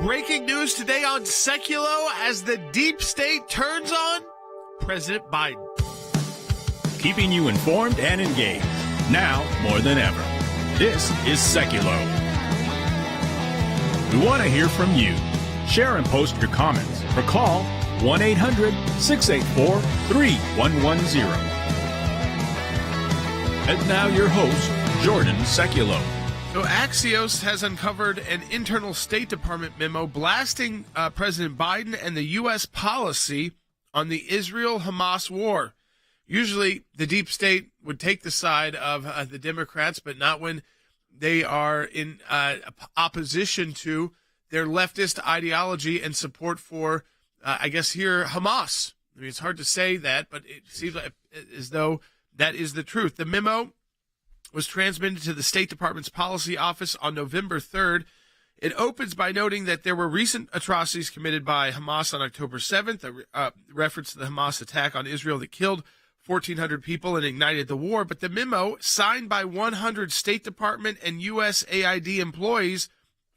Breaking news today on Sekulow as the deep state turns on President Biden. Keeping you informed and engaged, now more than ever. This is Sekulow. We want to hear from you. Share and post your comments or call 1-800-684-3110. And now your host, Jordan Sekulow. So Axios has uncovered an internal State Department memo blasting President Biden and the U.S. policy on the Israel-Hamas war. Usually the deep state would take the side of the Democrats, but not when they are in opposition to their leftist ideology and support for, Hamas. I mean, it's hard to say that, but it seems like as though that is the truth. The memo was transmitted to the State Department's policy office on November 3rd. It opens by noting that there were recent atrocities committed by Hamas on October 7th, a reference to the Hamas attack on Israel that killed 1,400 people and ignited the war. But the memo, signed by 100 State Department and USAID employees,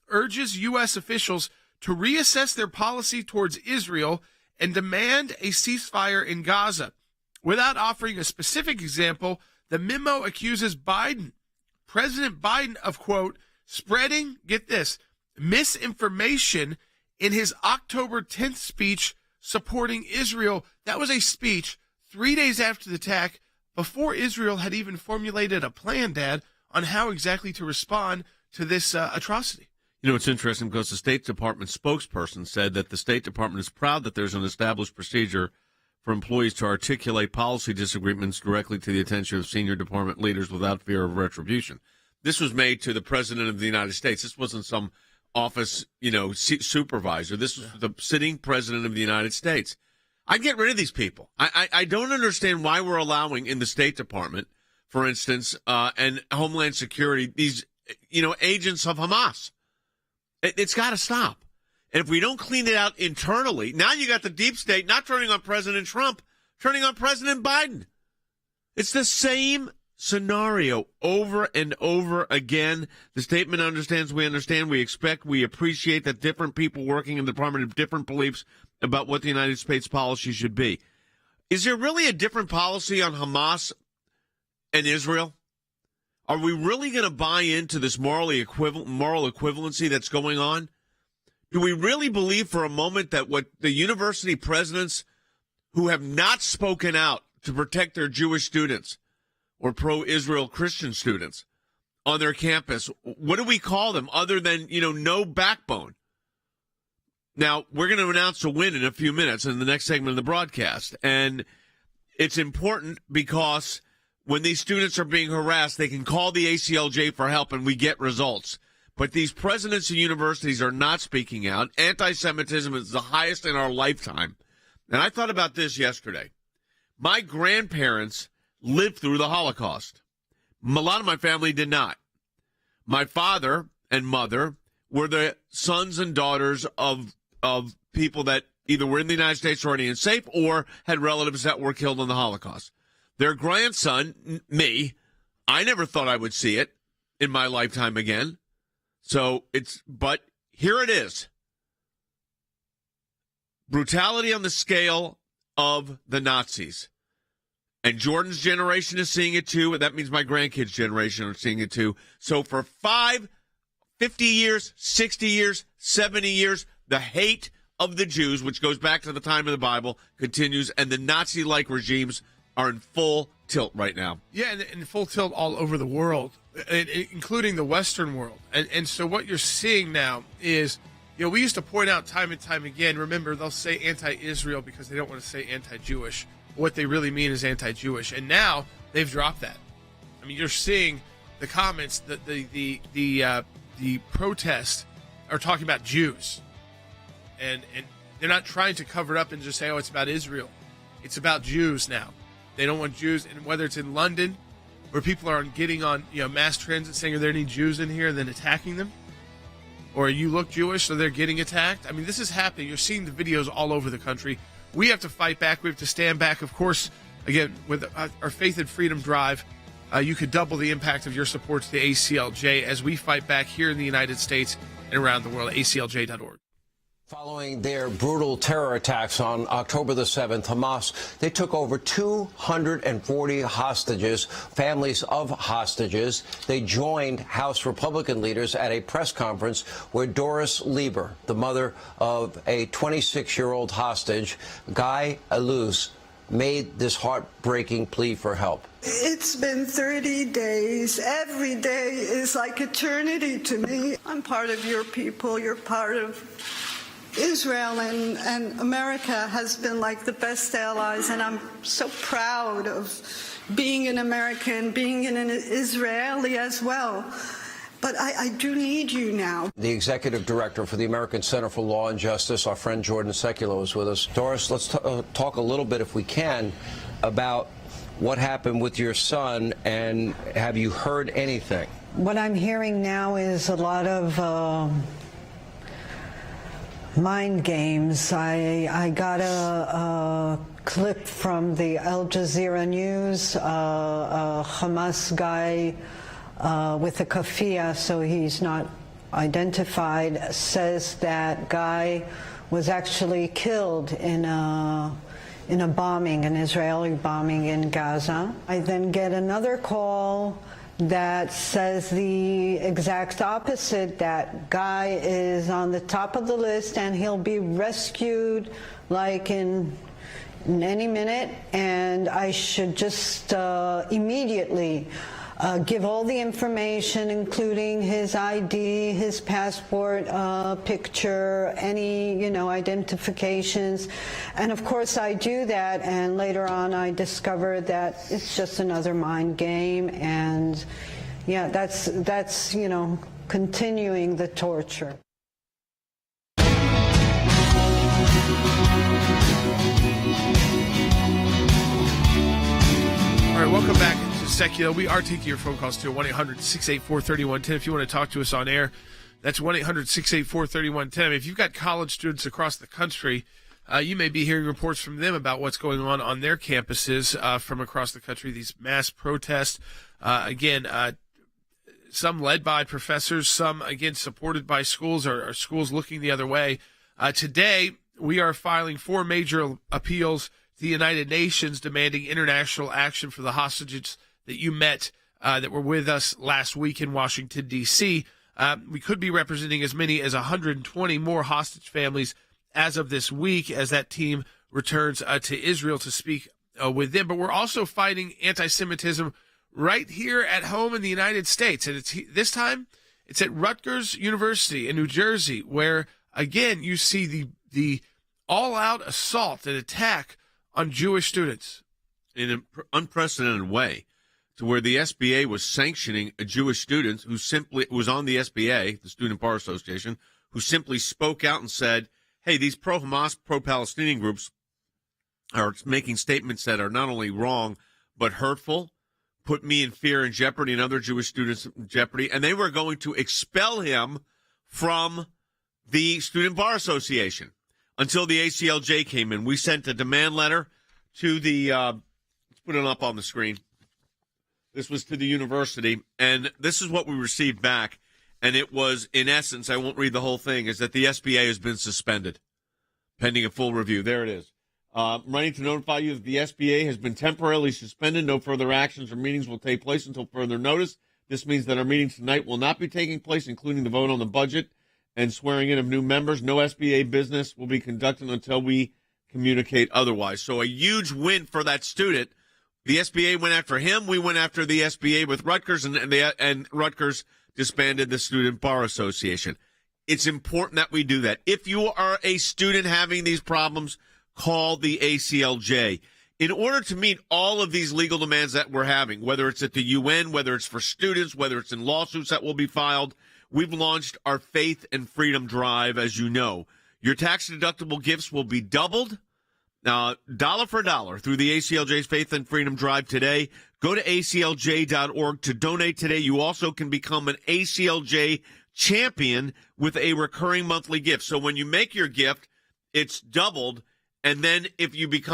urges U.S. officials to reassess their policy towards Israel and demand a ceasefire in Gaza. Without offering a specific example, the memo accuses President Biden of, quote, spreading, get this, misinformation in his October 10th speech supporting Israel. That was a speech 3 days after the attack, before Israel had even formulated a plan, Dad, on how exactly to respond to this atrocity. You know, it's interesting because the State Department spokesperson said that the State Department is proud that there's an established procedure for employees to articulate policy disagreements directly to the attention of senior department leaders without fear of retribution. This was made to the President of the United States. This wasn't some office, supervisor. This was the sitting President of the United States. I'd get rid of these people. I don't understand why we're allowing in the State Department, for instance, and Homeland Security, these, agents of Hamas. It's got to stop. And if we don't clean it out internally, now you got the deep state not turning on President Trump, turning on President Biden. It's the same scenario over and over again. The statement understands, we understand, we expect, we appreciate that different people working in the department have different beliefs about what the United States policy should be. Is there really a different policy on Hamas and Israel? Are we really going to buy into this moral equivalency that's going on? Do we really believe for a moment that what the university presidents who have not spoken out to protect their Jewish students or pro-Israel Christian students on their campus, what do we call them other than, no backbone? Now, we're going to announce a win in a few minutes in the next segment of the broadcast. And it's important because when these students are being harassed, they can call the ACLJ for help and we get results. But these presidents of universities are not speaking out. Anti-Semitism is the highest in our lifetime. And I thought about this yesterday. My grandparents lived through the Holocaust. A lot of my family did not. My father and mother were the sons and daughters of people that either were in the United States already and safe or had relatives that were killed in the Holocaust. Their grandson, me, I never thought I would see it in my lifetime again. But here it is. Brutality on the scale of the Nazis. And Jordan's generation is seeing it too, and that means my grandkids' generation are seeing it too. So for 50 years, 60 years, 70 years, the hate of the Jews, which goes back to the time of the Bible, continues, and the Nazi-like regimes are in full tilt right now. Yeah, and in full tilt all over the world, including the Western world. And so what you're seeing now is, we used to point out time and time again, remember, they'll say anti-Israel because they don't want to say anti-Jewish. What they really mean is anti-Jewish. And now they've dropped that. I mean, you're seeing the comments, the protests are talking about Jews. And they're not trying to cover it up and just say, it's about Israel. It's about Jews now. They don't want Jews, and whether it's in London, where people are getting on mass transit saying, are there any Jews in here, and then attacking them? Or you look Jewish, so they're getting attacked? I mean, this is happening. You're seeing the videos all over the country. We have to fight back. We have to stand back. Of course, again, with our Faith and Freedom Drive, you could double the impact of your support to the ACLJ as we fight back here in the United States and around the world. ACLJ.org. Following their brutal terror attacks on October the 7th, Hamas, they took over 240 hostages, families of hostages. They joined House Republican leaders at a press conference where Doris Lieber, the mother of a 26-year-old hostage, Guy Alous, made this heartbreaking plea for help. It's been 30 days. Every day is like eternity to me. I'm part of your people. You're part of Israel, and America has been like the best allies, and I'm so proud of being an American, being an Israeli as well. But I do need you now. The executive director for the American Center for Law and Justice, our friend Jordan Sekulow, is with us. Doris, let's talk a little bit, if we can, about what happened with your son, and have you heard anything? What I'm hearing now is a lot of mind games. I got a clip from the Al Jazeera News, a Hamas guy with a kafia, so he's not identified, says that Guy was actually killed in a bombing, an Israeli bombing in Gaza. I then get another call that says the exact opposite, that Guy is on the top of the list and he'll be rescued like in any minute, and I should just immediately give all the information, including his ID, his passport picture, any, identifications. And of course I do that, and later on I discover that it's just another mind game, and yeah, that's continuing the torture. All right, welcome back to Sekulow. We are taking your phone calls to 1-800-684-3110. If you want to talk to us on air, that's 1-800-684-3110. If you've got college students across the country, you may be hearing reports from them about what's going on their campuses from across the country, these mass protests. Some led by professors, some, again, supported by schools or schools looking the other way. Today, we are filing 4 major appeals to the United Nations demanding international action for the hostages that you met that were with us last week in Washington, D.C. We could be representing as many as 120 more hostage families as of this week as that team returns to Israel to speak with them. But we're also fighting anti-Semitism right here at home in the United States. And this time it's at Rutgers University in New Jersey, where, again, you see the all-out assault and attack on Jewish students. In an unprecedented way, to where the SBA was sanctioning a Jewish student who simply was on the SBA, the Student Bar Association, who simply spoke out and said, hey, these pro-Hamas, pro-Palestinian groups are making statements that are not only wrong, but hurtful, put me in fear and jeopardy and other Jewish students in jeopardy, and they were going to expel him from the Student Bar Association until the ACLJ came in. We sent a demand letter to the, let's put it up on the screen. This was to the university, and this is what we received back. And it was, in essence, I won't read the whole thing, is that the SBA has been suspended, pending a full review. There it is. I'm writing to notify you that the SBA has been temporarily suspended. No further actions or meetings will take place until further notice. This means that our meeting tonight will not be taking place, including the vote on the budget and swearing in of new members. No SBA business will be conducted until we communicate otherwise. So a huge win for that student. The SBA went after him. We went after the SBA with Rutgers, and Rutgers disbanded the Student Bar Association. It's important that we do that. If you are a student having these problems, call the ACLJ. In order to meet all of these legal demands that we're having, whether it's at the UN, whether it's for students, whether it's in lawsuits that will be filed, we've launched our Faith and Freedom Drive, as you know. Your tax-deductible gifts will be doubled, dollar for dollar, through the ACLJ's Faith and Freedom Drive today. Go to aclj.org to donate today. You also can become an ACLJ champion with a recurring monthly gift. So when you make your gift, it's doubled. And then if you make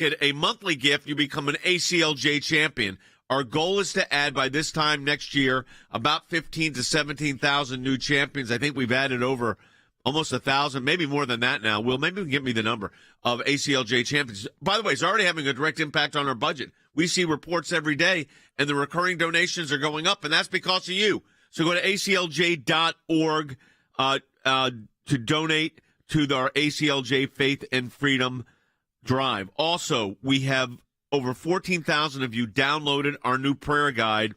it a monthly gift, you become an ACLJ champion. Our goal is to add, by this time next year, about 15 to 17,000 new champions. I think we've added over almost 1,000, maybe more than that now. Will, maybe you can get me the number of ACLJ champions. By the way, it's already having a direct impact on our budget. We see reports every day, and the recurring donations are going up, and that's because of you. So go to aclj.org to donate to our ACLJ Faith and Freedom Drive. Also, we have over 14,000 of you downloaded our new prayer guide,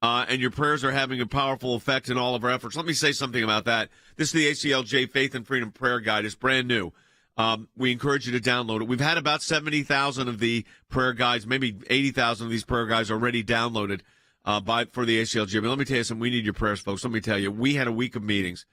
and your prayers are having a powerful effect in all of our efforts. Let me say something about that. This is the ACLJ Faith and Freedom Prayer Guide. It's brand new. We encourage you to download it. We've had about 70,000 of the prayer guides, maybe 80,000 of these prayer guides already downloaded for the ACLJ. But let me tell you something. We need your prayers, folks. Let me tell you, we had a week of meetings,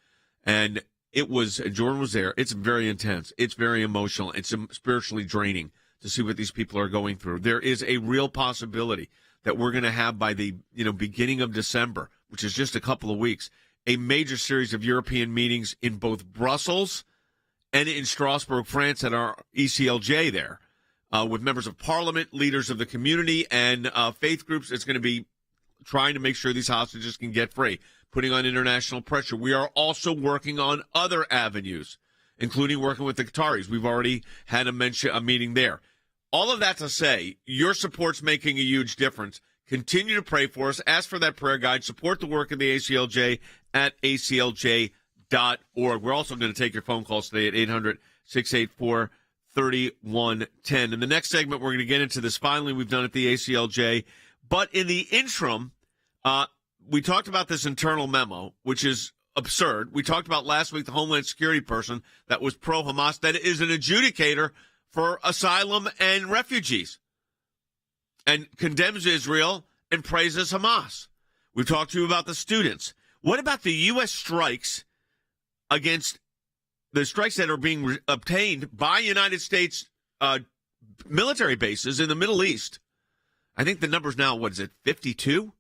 and Jordan was there. It's very intense. It's very emotional. It's spiritually draining to see what these people are going through. There is a real possibility that we're going to have by the beginning of December, which is just a couple of weeks, a major series of European meetings in both Brussels and in Strasbourg, France, at our ECLJ there, with members of parliament, leaders of the community, and faith groups. It's going to be trying to make sure these hostages can get free, putting on international pressure. We are also working on other avenues, including working with the Qataris. We've already had a meeting there. All of that to say, your support's making a huge difference. Continue to pray for us. Ask for that prayer guide. Support the work of the ACLJ at aclj.org. We're also going to take your phone calls today at 800-684-3110. In the next segment, we're going to get into this filing we've done at the ACLJ. But in the interim, we talked about this internal memo, which is absurd. We talked about last week the Homeland Security person that was pro-Hamas, that is an adjudicator for asylum and refugees, and condemns Israel and praises Hamas. We've talked to you about the students. What about the U.S. strikes against the strikes that are being obtained by United States military bases in the Middle East? I think the number's now, 52?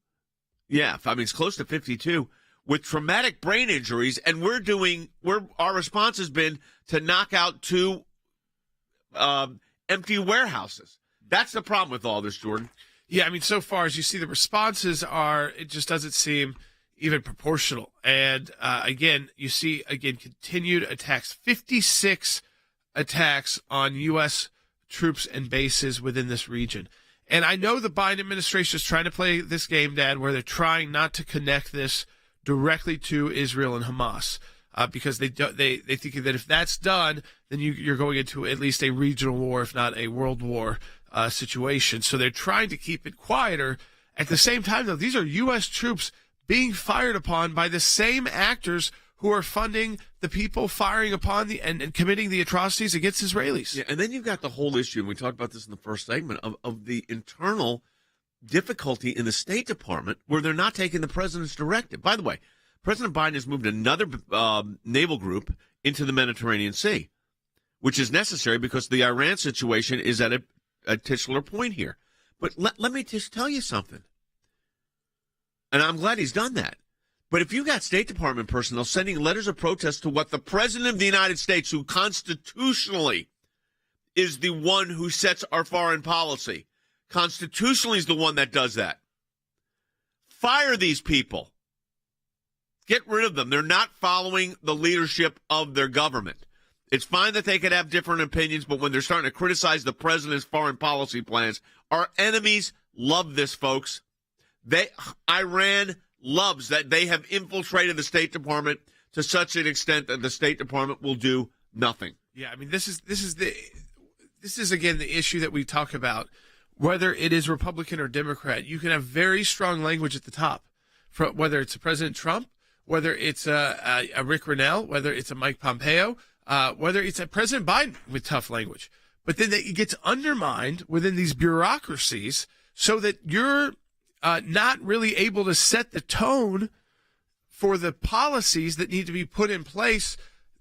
Yeah, it's close to 52, with traumatic brain injuries, and our response has been to knock out 2 empty warehouses. That's the problem with all this, Jordan. Yeah, so far as you see, the responses it just doesn't seem even proportional. And you see continued attacks, 56 attacks on U.S. troops and bases within this region. And I know the Biden administration is trying to play this game, Dad, where they're trying not to connect this directly to Israel and Hamas. Because they think that if that's done, then you're going into at least a regional war, if not a world war situation. So they're trying to keep it quieter. At the same time, though, these are U.S. troops being fired upon by the same actors who are funding the people firing upon and committing the atrocities against Israelis. Yeah, and then you've got the whole issue, and we talked about this in the first segment, of the internal difficulty in the State Department where they're not taking the president's directive. By the way, President Biden has moved another naval group into the Mediterranean Sea, which is necessary because the Iran situation is at a titular point here. But let me just tell you something. And I'm glad he's done that. But if you got State Department personnel sending letters of protest to what the President of the United States, who constitutionally is the one who sets our foreign policy, constitutionally is the one that does that, fire these people. Get rid of them. They're not following the leadership of their government. It's fine that they could have different opinions, but when they're starting to criticize the president's foreign policy plans, our enemies love this, folks. Iran loves that they have infiltrated the State Department to such an extent that the State Department will do nothing. Yeah, this is again the issue that we talk about. Whether it is Republican or Democrat, you can have very strong language at the top, whether it's President Trump, whether it's a Rick Grinnell, whether it's a Mike Pompeo, whether it's a President Biden with tough language. But then it gets undermined within these bureaucracies so that you're not really able to set the tone for the policies that need to be put in place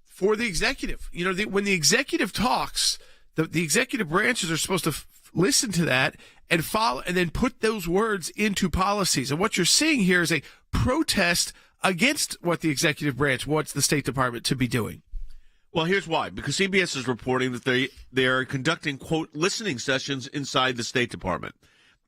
for the executive. When the executive talks, the executive branches are supposed to listen to that and follow, and then put those words into policies. And what you're seeing here is a protest against what the executive branch wants the State Department to be doing. Well, here's why. Because CBS is reporting that they are conducting, quote, listening sessions inside the State Department.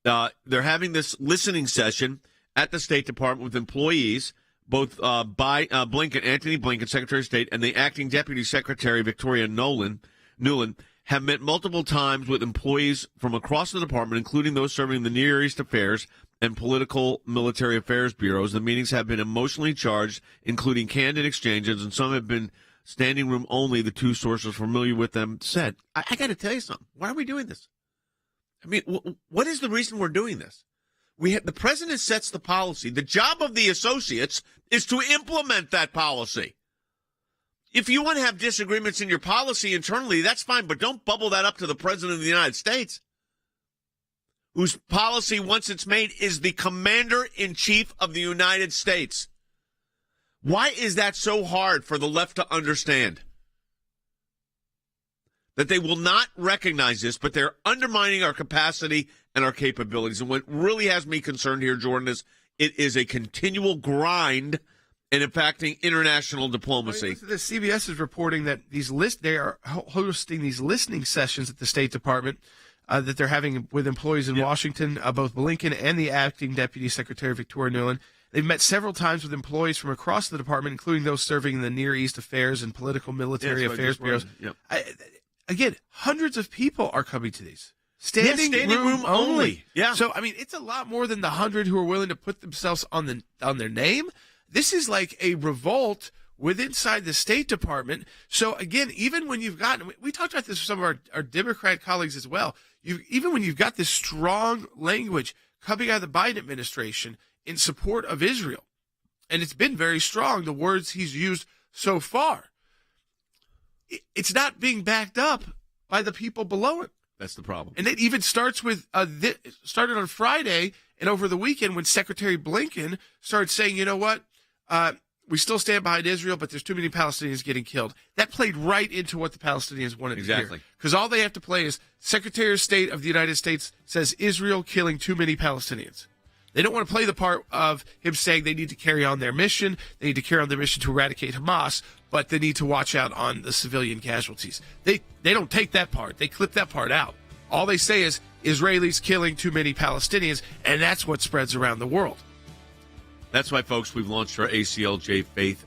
They're having this listening session at the State Department with employees Both Blinken, Antony Blinken, Secretary of State, and the acting Deputy Secretary, Victoria Nuland, have met multiple times with employees from across the department, including those serving the Near East Affairs and Political Military Affairs bureaus. The meetings have been emotionally charged, including candid exchanges, and some have been standing room only, the two sources familiar with them said. I got to tell you something. Why are we doing this? I mean, what is the reason we're doing this? The president sets the policy. The job of the associates is to implement that policy. If you want to have disagreements in your policy internally, that's fine, but don't bubble that up to the president of the United States, whose policy, once it's made, is the commander-in-chief of the United States. Why is that so hard for the left to understand? That they will not recognize this, but they're undermining our capacity and our capabilities. And what really has me concerned here, Jordan, is it is a continual grind in impacting international diplomacy. The CBS is reporting that they are hosting these listening sessions at the State Department that they're having with employees in Washington, both Blinken and the acting Deputy Secretary Victoria Nuland. They've met several times with employees from across the department, including those serving in the Near East Affairs and Political Military Affairs bureaus. Yep. Again, hundreds of people are coming to these. Standing room only. Yeah. So, I mean, it's a lot more than the 100 who are willing to put themselves on their name. This is like a revolt inside the State Department. So, again, even when you've gotten, we talked about this with some of our Democrat colleagues as well, even when you've got this strong language coming out of the Biden administration in support of Israel, and it's been very strong, the words he's used so far, it's not being backed up by the people below it. That's the problem. And it even starts with started on Friday and over the weekend when Secretary Blinken started saying, you know what, we still stand behind Israel, but there's too many Palestinians getting killed. That played right into what the Palestinians wanted to hear. Because all they have to play is Secretary of State of the United States says Israel killing too many Palestinians. They don't want to play the part of him saying they need to carry on their mission. They need to carry on their mission to eradicate Hamas, but they need to watch out on the civilian casualties. They don't take that part. They clip that part out. All they say is Israelis killing too many Palestinians, and that's what spreads around the world. That's why, folks, we've launched our ACLJ Faith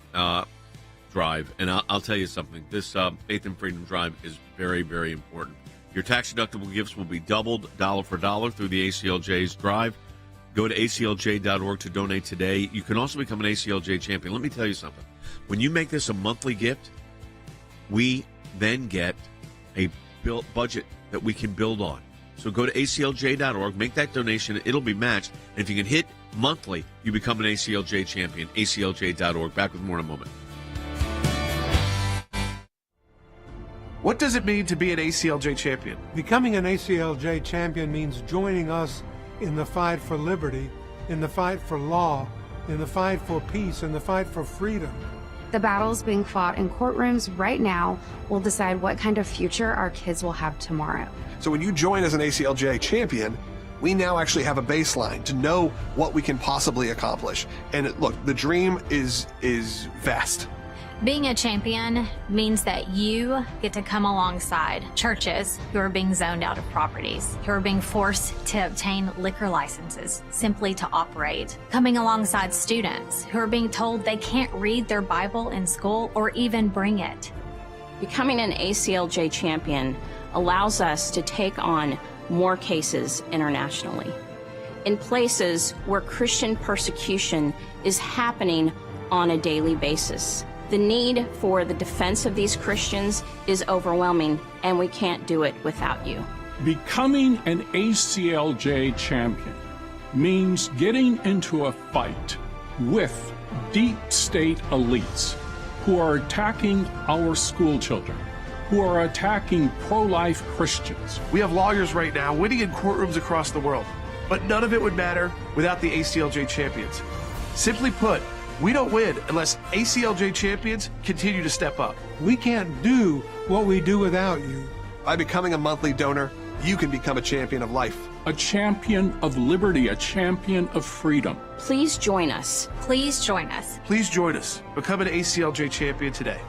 Drive. And I'll tell you something. This Faith and Freedom Drive is very, very important. Your tax-deductible gifts will be doubled dollar for dollar through the ACLJ's Drive. Go to aclj.org to donate today. You can also become an ACLJ champion. Let me tell you something. When you make this a monthly gift, we then get a budget that we can build on. So go to aclj.org, make that donation. It'll be matched. And if you can hit monthly, you become an ACLJ champion. aclj.org. Back with more in a moment. What does it mean to be an ACLJ champion? Becoming an ACLJ champion means joining us in the fight for liberty, in the fight for law, in the fight for peace, in the fight for freedom. The battles being fought in courtrooms right now will decide what kind of future our kids will have tomorrow. So when you join as an ACLJ champion, we now actually have a baseline to know what we can possibly accomplish. And look, the dream is vast. Being a champion means that you get to come alongside churches who are being zoned out of properties, who are being forced to obtain liquor licenses simply to operate, coming alongside students who are being told they can't read their Bible in school or even bring it. Becoming an ACLJ champion allows us to take on more cases internationally. In places where Christian persecution is happening on a daily basis. The need for the defense of these Christians is overwhelming, and we can't do it without you. Becoming an ACLJ champion means getting into a fight with deep state elites who are attacking our school children, who are attacking pro-life Christians. We have lawyers right now winning in courtrooms across the world, but none of it would matter without the ACLJ champions. Simply put, we don't win unless ACLJ champions continue to step up. We can't do what we do without you. By becoming a monthly donor, you can become a champion of life. A champion of liberty, a champion of freedom. Please join us. Please join us. Please join us. Become an ACLJ champion today.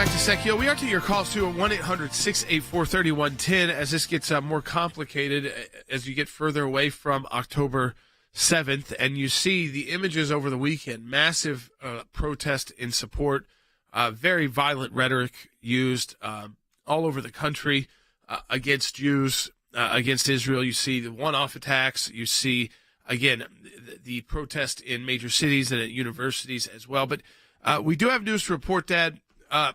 back to Sekulow. We are to your calls too at 1-800-684-3110 as this gets more complicated as you get further away from October 7th, and you see the images over the weekend, massive protest in support, very violent rhetoric used all over the country against Jews, against Israel. You see the one-off attacks. You see, again, the protest in major cities and at universities as well. But we do have news to report, Dad,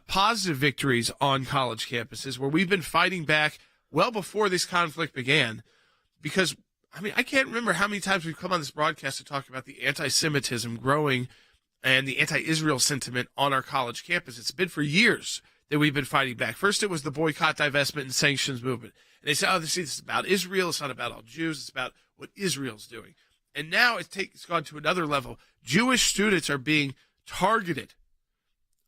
positive victories on college campuses where we've been fighting back well before this conflict began because I can't remember how many times we've come on this broadcast to talk about the anti-Semitism growing and the anti-Israel sentiment on our college campus. It's been for years that we've been fighting back. First, it was the boycott, divestment, and sanctions movement. And they said, this is about Israel. It's not about all Jews. It's about what Israel's doing. And now it's gone to another level. Jewish students are being targeted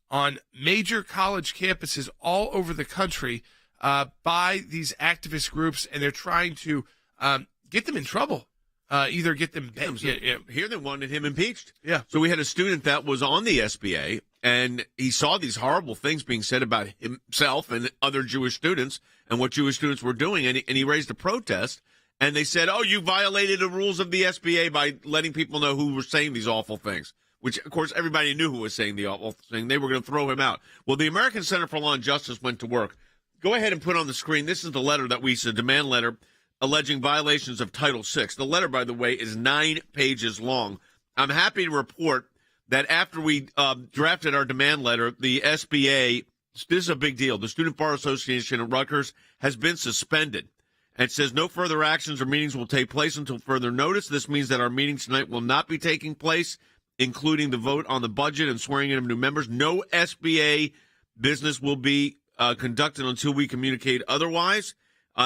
on major college campuses all over the country by these activist groups, and they're trying to get them in trouble, either get them... Here they wanted him impeached. Yeah. So we had a student that was on the SBA, and he saw these horrible things being said about himself and other Jewish students and what Jewish students were doing, and he raised a protest, and they said, you violated the rules of the SBA by letting people know who were saying these awful things, which, of course, everybody knew who was saying the awful thing. They were going to throw him out. Well, the American Center for Law and Justice went to work. Go ahead and put on the screen. This is the letter that we said, demand letter, alleging violations of Title VI. The letter, by the way, is 9 pages long. I'm happy to report that after we drafted our demand letter, the SBA, this is a big deal, the Student Bar Association at Rutgers has been suspended. And it says no further actions or meetings will take place until further notice. This means that our meeting tonight will not be taking place, including the vote on the budget and swearing in of new members. No SBA business will be conducted until we communicate otherwise.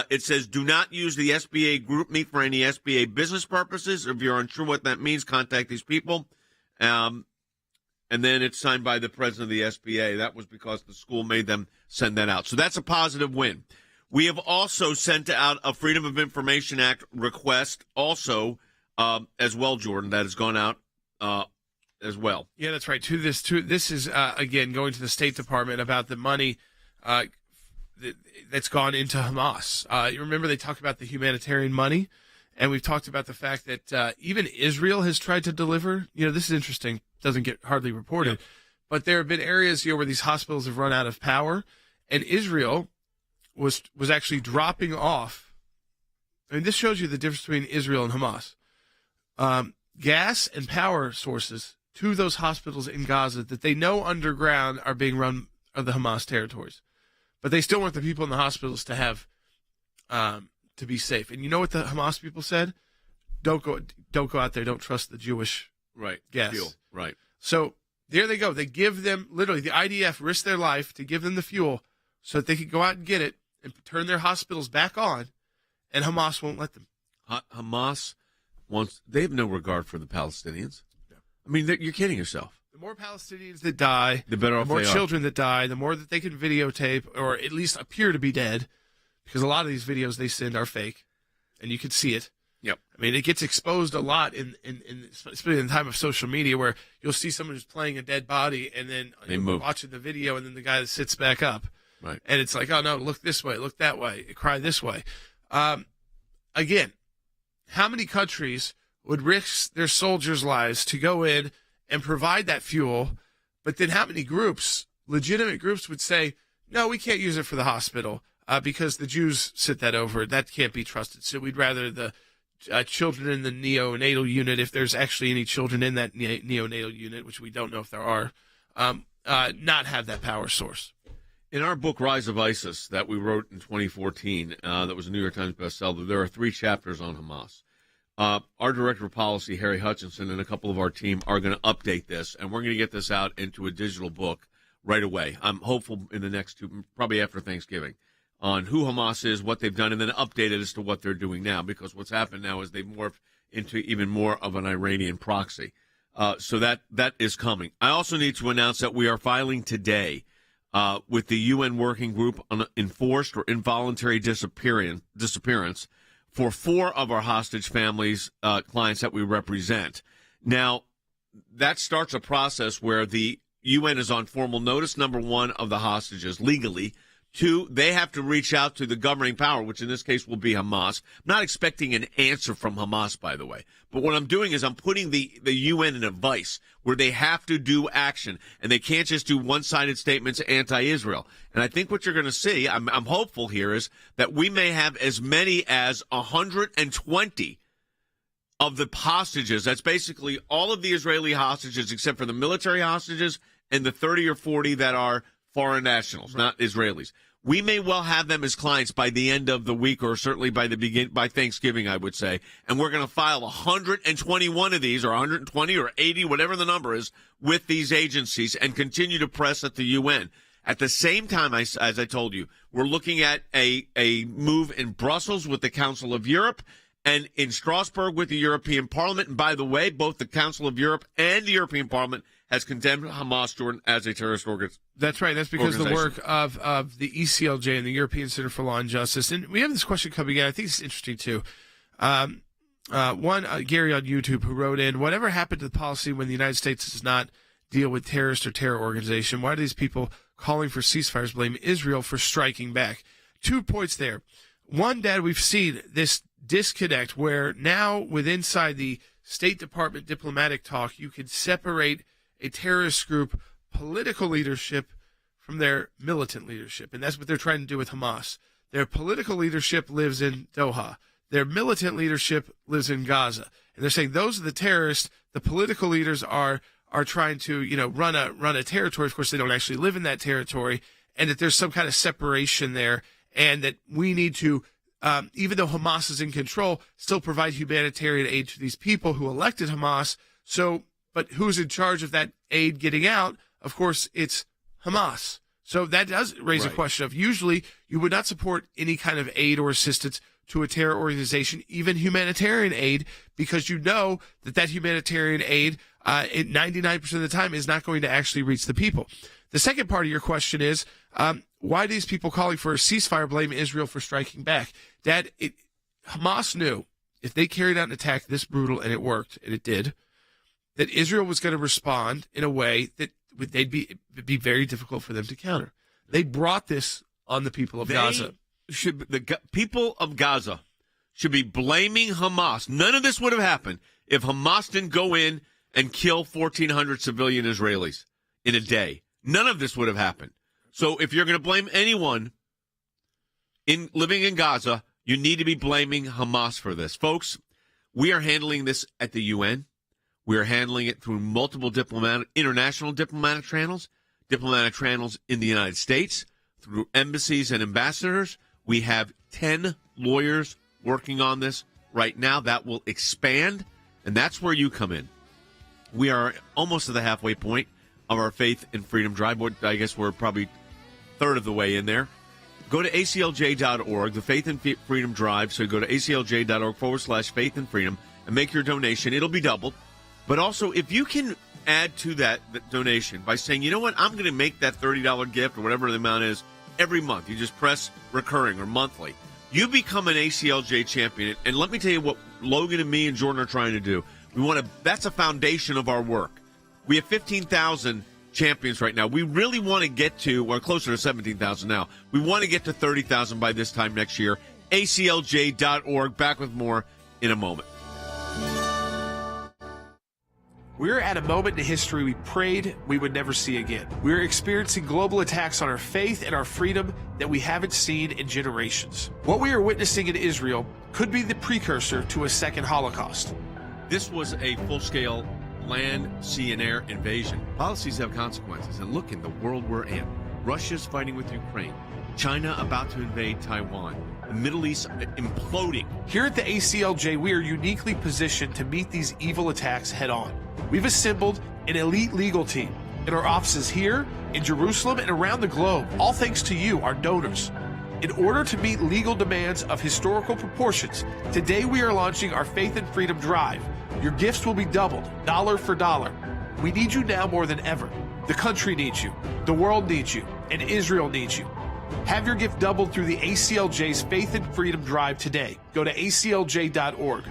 It says, do not use the SBA group meet for any SBA business purposes. If you're unsure what that means, contact these people. And then it's signed by the president of the SBA. That was because the school made them send that out. So that's a positive win. We have also sent out a Freedom of Information Act request also as well, Jordan, that has gone out as well. Yeah, that's right. This is, again, going to the State Department about the money that's gone into Hamas. You remember they talked about the humanitarian money, and we've talked about the fact that even Israel has tried to deliver. This is interesting. Doesn't get hardly reported. Yeah. But there have been areas where these hospitals have run out of power, and Israel was actually dropping off. This shows you the difference between Israel and Hamas. Gas and power sources to those hospitals in Gaza that they know underground are being run of the Hamas territories. But they still want the people in the hospitals to have to be safe. And you know what the Hamas people said? Don't go out there. Don't trust the Jewish gas. Fuel. Right. So there they go. They give them, literally, the IDF risked their life to give them the fuel so that they could go out and get it and turn their hospitals back on, and Hamas won't let them. Hamas they have no regard for the Palestinians. No. You're kidding yourself. The more Palestinians that die, the better off the more they children that die, the more that they can videotape or at least appear to be dead, because a lot of these videos they send are fake, and you can see it. Yep. It gets exposed a lot in especially in the time of social media, where you'll see someone who's playing a dead body, and then you're watching the video, and then the guy that sits back up. Right. And it's like, oh, no, look this way, look that way, cry this way. Again, how many countries would risk their soldiers' lives to go in and provide that fuel, but then how many groups, legitimate groups, would say, no, we can't use it for the hospital because the Jews sit that over. That can't be trusted. So we'd rather the children in the neonatal unit, if there's actually any children in that neonatal unit, which we don't know if there are, not have that power source. In our book, Rise of ISIS, that we wrote in 2014, that was a New York Times bestseller, there are 3 chapters on Hamas. Our director of policy, Harry Hutchinson, and a couple of our team are going to update this, and we're going to get this out into a digital book right away. I'm hopeful in the next 2, probably after Thanksgiving, on who Hamas is, what they've done, and then update it as to what they're doing now, because what's happened now is they've morphed into even more of an Iranian proxy. So that is coming. I also need to announce that we are filing today with the UN Working Group on Enforced or Involuntary Disappearance for 4 of our hostage families, clients that we represent. Now, that starts a process where the UN is on formal notice, number one, of the hostages legally. Two, they have to reach out to the governing power, which in this case will be Hamas. I'm not expecting an answer from Hamas, by the way. But what I'm doing is I'm putting the UN in a vice where they have to do action, and they can't just do one-sided statements anti-Israel. And I think what you're going to see, I'm hopeful here, is that we may have as many as 120 of the hostages. That's basically all of the Israeli hostages except for the military hostages and the 30 or 40 that are foreign nationals, not Israelis. We may well have them as clients by the end of the week, or certainly by Thanksgiving, I would say. And we're going to file 121 of these, or 120 or 80, whatever the number is, with these agencies and continue to press at the UN. At the same time, as I told you, we're looking at a move in Brussels with the Council of Europe and in Strasbourg with the European Parliament. And by the way, both the Council of Europe and the European Parliament has condemned Hamas, Jordan, as a terrorist organization. That's right. That's because of the work of the ACLJ and the European Center for Law and Justice. And we have this question coming in. I think it's interesting, too. Gary on YouTube, who wrote in, whatever happened to the policy when the United States does not deal with terrorist or terror organization? Why do these people calling for ceasefires blame Israel for striking back? 2 points there. One, Dad, we've seen this disconnect where now inside the State Department diplomatic talk, you can separate a terrorist group political leadership from their militant leadership. And that's what they're trying to do with Hamas. Their political leadership lives in Doha. Their militant leadership lives in Gaza. And they're saying those are the terrorists. The political leaders are trying to, run a territory. Of course, they don't actually live in that territory, and that there's some kind of separation there, and that we need to, even though Hamas is in control, still provide humanitarian aid to these people who elected Hamas. But who's in charge of that aid getting out? Of course, it's Hamas. So that does raise a question of, usually you would not support any kind of aid or assistance to a terror organization, even humanitarian aid, because you know that humanitarian aid, 99% of the time, is not going to actually reach the people. The second part of your question is, why do these people calling for a ceasefire blame Israel for striking back? Dad, Hamas knew if they carried out an attack this brutal, and it worked, and it did, that Israel was going to respond in a way that it'd be very difficult for them to counter. They brought this on the people of Gaza. The people of Gaza should be blaming Hamas. None of this would have happened if Hamas didn't go in and kill 1,400 civilian Israelis in a day. None of this would have happened. So if you're going to blame anyone living in Gaza, you need to be blaming Hamas for this. Folks, we are handling this at the UN. We are handling it through multiple international diplomatic channels in the United States, through embassies and ambassadors. We have 10 lawyers working on this right now. That will expand, and that's where you come in. We are almost at the halfway point of our Faith and Freedom Drive. I guess we're probably third of the way in there. Go to ACLJ.org, the Faith and Freedom Drive. So go to ACLJ.org/Faith and Freedom and make your donation. It'll be doubled. But also, if you can add to that donation by saying, you know what, I'm going to make that $30 gift or whatever the amount is every month. You just press recurring or monthly. You become an ACLJ champion. And let me tell you what Logan and me and Jordan are trying to do. That's a foundation of our work. We have 15,000 champions right now. We really want to get to, we're closer to 17,000 now. We want to get to 30,000 by this time next year. ACLJ.org. Back with more in a moment. We're at a moment in history we prayed we would never see again. We're experiencing global attacks on our faith and our freedom that we haven't seen in generations. What we are witnessing in Israel could be the precursor to a second Holocaust. This was a full-scale land, sea, and air invasion. Policies have consequences, and look in the world we're in. Russia's fighting with Ukraine. China about to invade Taiwan. The Middle East imploding. Here at the ACLJ, we are uniquely positioned to meet these evil attacks head on. We've assembled an elite legal team in our offices here, in Jerusalem, and around the globe, all thanks to you, our donors. In order to meet legal demands of historical proportions, today we are launching our Faith and Freedom Drive. Your gifts will be doubled, dollar for dollar. We need you now more than ever. The country needs you, the world needs you, and Israel needs you. Have your gift doubled through the ACLJ's Faith and Freedom Drive today. Go to ACLJ.org.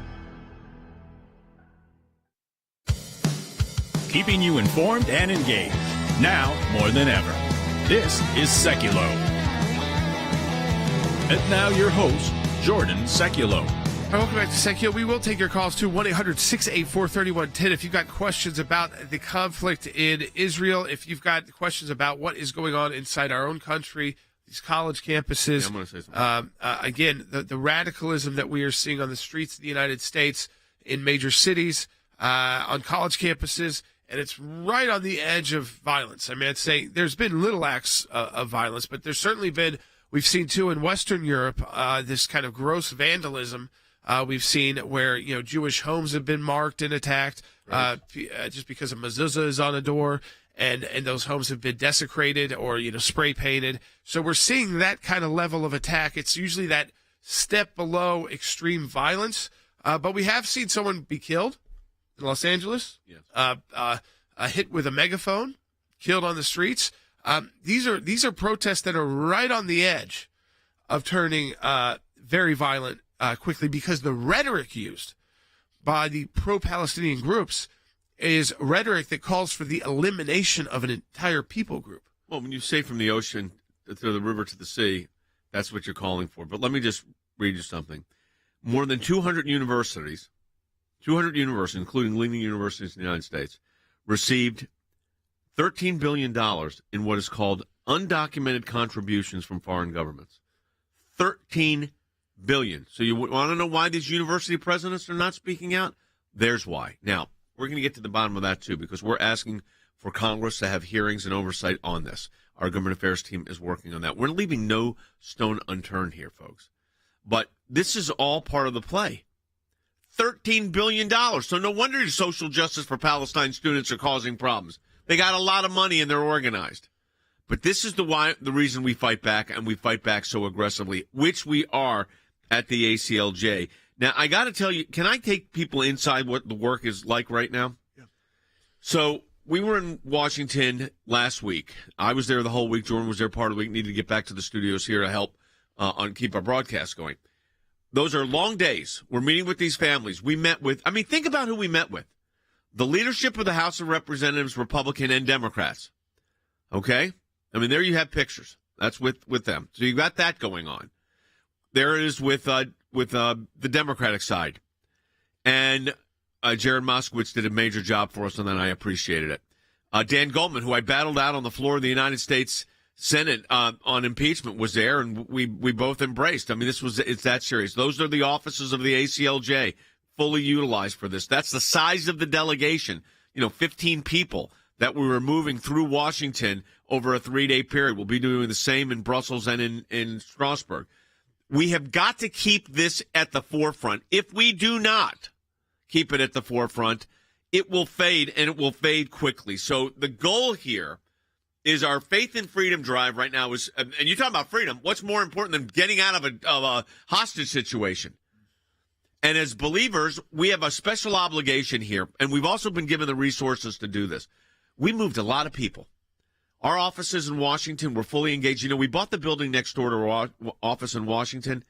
Keeping you informed and engaged. now more than ever. This is Sekulow. And now your host, Jordan Sekulow. Welcome back to Sekulow. We will take your calls to 1-800-684-3110 if you've got questions about the conflict in Israel, if you've got questions about what is going on inside our own country, these college campuses. Yeah, I'm going to say something. Again, the radicalism that we are seeing on the streets of the United States, in major cities, on college campuses, and it's right on the edge of violence. I mean, I'd say there's been little acts of violence, but there's certainly been, we've seen too in Western Europe, this kind of gross vandalism. We've seen where, Jewish homes have been marked and attacked, right, just because a mezuzah is on a door, and those homes have been desecrated or, spray painted. So we're seeing that kind of level of attack. It's usually that step below extreme violence. But we have seen someone be killed in Los Angeles, yes. Hit with a megaphone, killed on the streets. These are protests that are right on the edge of turning very violent quickly, because the rhetoric used by the pro-Palestinian groups is rhetoric that calls for the elimination of an entire people group. Well, when you say from the ocean to the river to the sea, that's what you're calling for. But let me just read you something. More than 200 universities, including leading universities in the United States, received $13 billion in what is called undocumented contributions from foreign governments. $13 billion. So you want to know why these university presidents are not speaking out? There's why. Now, we're going to get to the bottom of that, too, because we're asking for Congress to have hearings and oversight on this. Our government affairs team is working on that. We're leaving no stone unturned here, folks. But this is all part of the play. $13 billion. So no wonder social justice for Palestine students are causing problems. They got a lot of money and they're organized. But this is the reason we fight back, and we fight back so aggressively, which we are at the ACLJ. Now, I got to tell you, can I take people inside what the work is like right now? Yeah. So we were in Washington last week. I was there the whole week. Jordan was there part of the week. Needed to get back to the studios here to help keep our broadcast going. Those are long days. We're meeting with these families. We met with, think about who we met with. The leadership of the House of Representatives, Republican and Democrats. Okay? There you have pictures. That's with them. So you got that going on. There it is with the Democratic side. And Jared Moskowitz did a major job for us on that, and I appreciated it. Dan Goldman, who I battled out on the floor of the United States Senate on impeachment, was there, and we both embraced. It's that serious. Those are the offices of the ACLJ, fully utilized for this. That's the size of the delegation. 15 people that we were moving through Washington over a 3-day period. We'll be doing the same in Brussels and in Strasbourg. We have got to keep this at the forefront. If we do not keep it at the forefront, it will fade, and it will fade quickly. So the goal here is our Faith and Freedom drive right now is, and you talk about freedom, what's more important than getting out of a hostage situation? And as believers, we have a special obligation here, and we've also been given the resources to do this. We moved a lot of people. Our offices in Washington were fully engaged. We bought the building next door to our office in Washington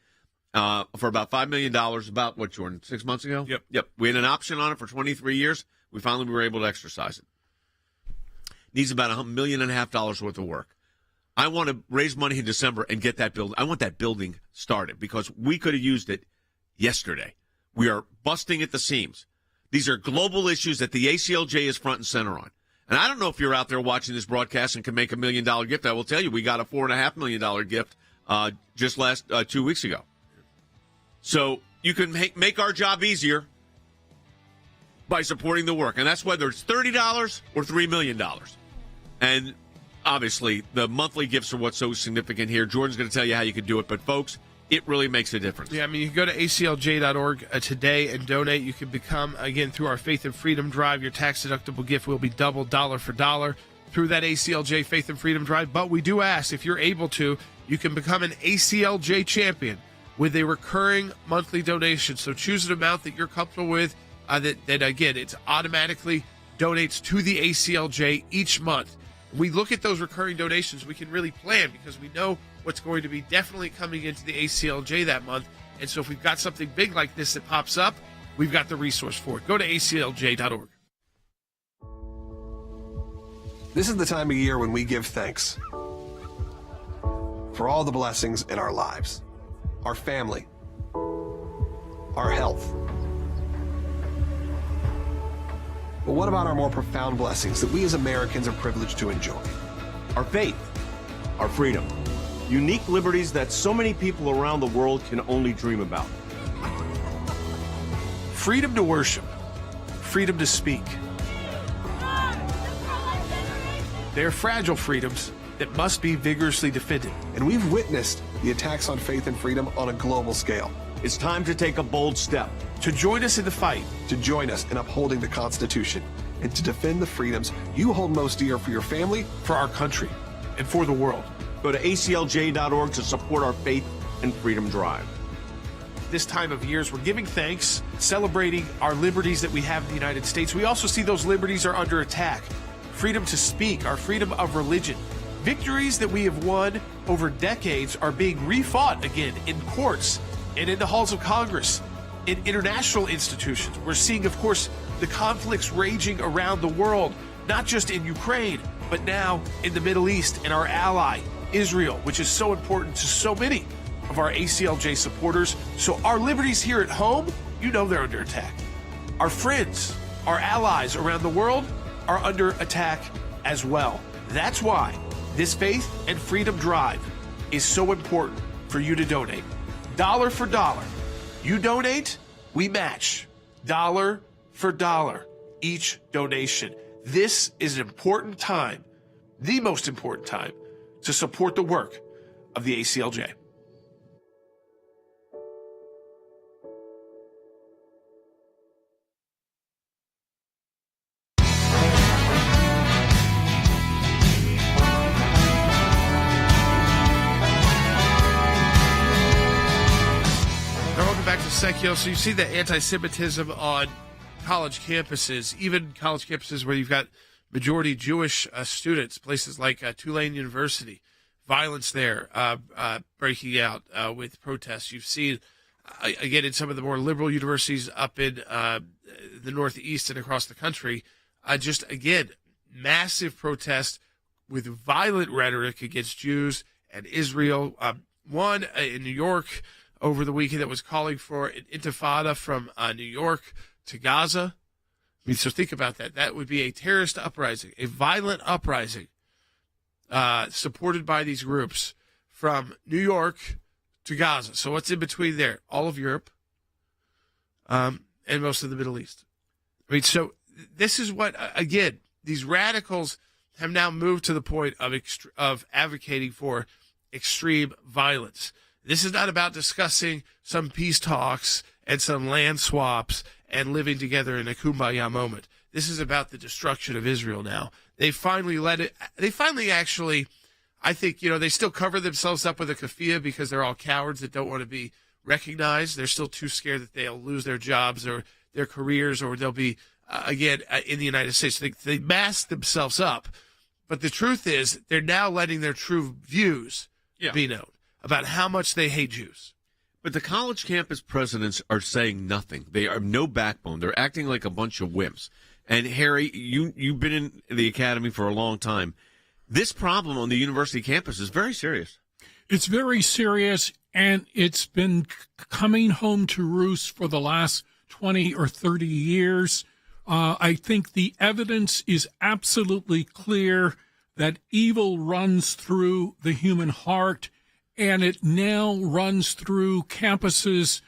for about $5 million, about, what, Jordan, 6 months ago? Yep. We had an option on it for 23 years. We finally were able to exercise it. Needs about $1.5 million worth of work. I want to raise money in December and get that building. I want that building started because we could have used it yesterday. We are busting at the seams. These are global issues that the ACLJ is front and center on. And I don't know if you're out there watching this broadcast and can make $1 million gift. I will tell you, we got a $4.5 million gift just last 2 weeks ago. So you can make our job easier by supporting the work. And that's whether it's $30 or $3 million. And obviously, the monthly gifts are what's so significant here. Jordan's going to tell you how you can do it. But, folks, it really makes a difference. Yeah, you can go to aclj.org today and donate. You can become, again, through our Faith and Freedom Drive, your tax-deductible gift will be doubled dollar for dollar through that ACLJ Faith and Freedom Drive. But we do ask, if you're able to, you can become an ACLJ champion with a recurring monthly donation. So choose an amount that you're comfortable with, that again, it automatically donates to the ACLJ each month. We look at those recurring donations, we can really plan because we know what's going to be definitely coming into the ACLJ that month. And so if we've got something big like this that pops up, we've got the resource for it. Go to aclj.org. This is the time of year when we give thanks for all the blessings in our lives, our family, our health. But what about our more profound blessings that we as Americans are privileged to enjoy? Our faith, our freedom, unique liberties that so many people around the world can only dream about. Freedom to worship, freedom to speak. They are fragile freedoms that must be vigorously defended. And we've witnessed the attacks on faith and freedom on a global scale. It's time to take a bold step. To join us in the fight. To join us in upholding the Constitution. And to defend the freedoms you hold most dear for your family, for our country, and for the world. Go to ACLJ.org to support our faith and freedom drive. This time of years, we're giving thanks, celebrating our liberties that we have in the United States. We also see those liberties are under attack. Freedom to speak, our freedom of religion. Victories that we have won over decades are being refought again in courts and in the halls of Congress, in international institutions. We're seeing, of course, the conflicts raging around the world, not just in Ukraine, but now in the Middle East and our ally, Israel, which is so important to so many of our ACLJ supporters. So our liberties here at home, you know they're under attack. Our friends, our allies around the world are under attack as well. That's why this Faith and Freedom Drive is so important for you to donate. Dollar for dollar. You donate, we match. Dollar for dollar, each donation. This is an important time, the most important time, to support the work of the ACLJ. Back to Sekulow. So you see the anti-Semitism on college campuses, even college campuses where you've got majority Jewish students, places like Tulane University, violence there breaking out with protests. You've seen, again, in some of the more liberal universities up in the Northeast and across the country, just, again, massive protests with violent rhetoric against Jews and Israel. One in New York over the weekend that was calling for an intifada from New York to Gaza. I mean, so think about that. That would be a terrorist uprising, a violent uprising supported by these groups from New York to Gaza. So what's in between there? All of Europe and most of the Middle East. I mean, so this is what, again, these radicals have now moved to the point of advocating for extreme violence. This is not about discussing some peace talks and some land swaps and living together in a kumbaya moment. This is about the destruction of Israel now. They finally actually, I think, they still cover themselves up with a keffiyeh because they're all cowards that don't want to be recognized. They're still too scared that they'll lose their jobs or their careers, or they'll be, again, in the United States. They mask themselves up. But the truth is, they're now letting their true views be known about how much they hate Jews. But the college campus presidents are saying nothing. They have no backbone. They're acting like a bunch of wimps. And Harry, you've been in the academy for a long time. This problem on the university campus is very serious. It's very serious, and it's been coming home to roost for the last 20 or 30 years. I think the evidence is absolutely clear that evil runs through the human heart, and it now runs through campuses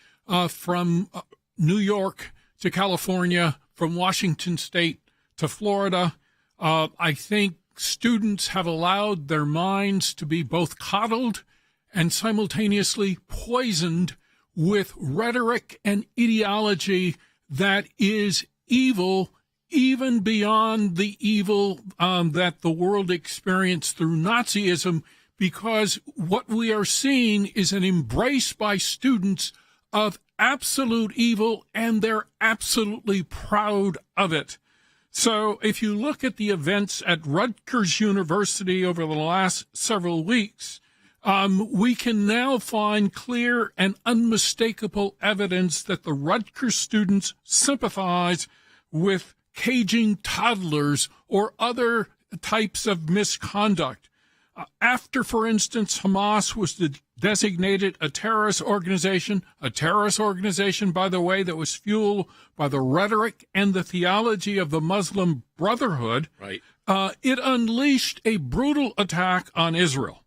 from New York to California, from Washington State to Florida. I think students have allowed their minds to be both coddled and simultaneously poisoned with rhetoric and ideology that is evil, even beyond the evil that the world experienced through Nazism, because what we are seeing is an embrace by students of absolute evil, and they're absolutely proud of it. So if you look at the events at Rutgers University over the last several weeks, we can now find clear and unmistakable evidence that the Rutgers students sympathize with caging toddlers or other types of misconduct. After, for instance, Hamas was designated a terrorist organization, by the way, that was fueled by the rhetoric and the theology of the Muslim Brotherhood, right. It unleashed a brutal attack on Israel.